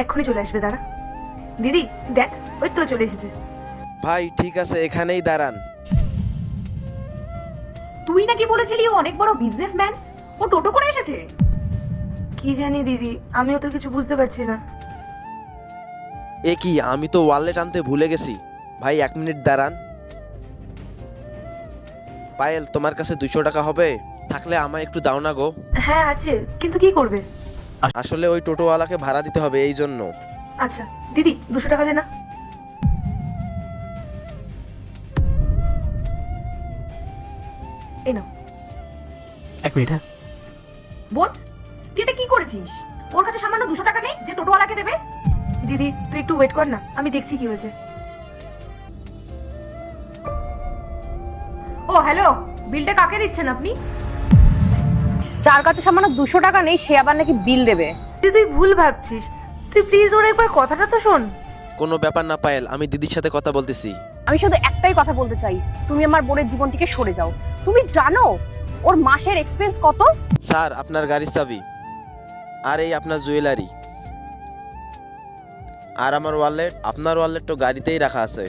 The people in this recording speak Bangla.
এক্ষুনি চলে আসবে, দাঁড়া। দিদি দেখ, ওই তো চলে এসেছে। ভাই ঠিক আছে, এখানেই দাঁড়ান। তুই নাকি বলেছিলি ও অনেক বড় বিজনেসম্যান, ও টোটো করে এসেছে? কি জানি দিদি, আমিও তো কিছু বুঝতে পারছি না। এ কি, আমি তো ওয়ালেট আনতে ভুলে গেছি। ভাই 1 মিনিট দাঁড়ান। পায়েল, তোমার কাছে 200 টাকা হবে? থাকলে আমায় একটু দাও না গো। হ্যাঁ আছে, কিন্তু কি করবে? আসলে ওই টোটোওয়ালাকে ভাড়া দিতে হবে, এই জন্য। আচ্ছা দিদি, 200 টাকা দে না। এই নাও। 1 মিনিট। হ্যাঁ, বোন, তুই এটা কি করেছিস? ওর কাছে সামান্য 200 টাকা নেই যে টোটোওয়ালাকে দেবে? দিদি তুই একটু ওয়েট কর না, আমি দেখছি কি হয়েছে। ও হ্যালো, বিলটা কাকে দিচ্ছেন আপনি? যার কাছে সামান্য 200 টাকা নেই সে আবার নাকি বিল দেবে। দিদি তুই ভুল ভাবছিস, তুই প্লিজ ওর একবার কথাটা তো শোন। কোনো ব্যাপার না পায়েল, আমি দিদির সাথে কথা বলতেছি। আমি শুধু একটাই কথা বলতে চাই, তুমি আমার বোনের জীবন থেকে সরে যাও। তুমি জানো ওর মাসের এক্সপেন্স কত? স্যার, আপনার গাড়ির চাবি, আর এই আপনার জুয়েলারি, আর আমার ওয়ালেট। আপনার ওয়ালেট তো গাড়িতেই রাখা আছে।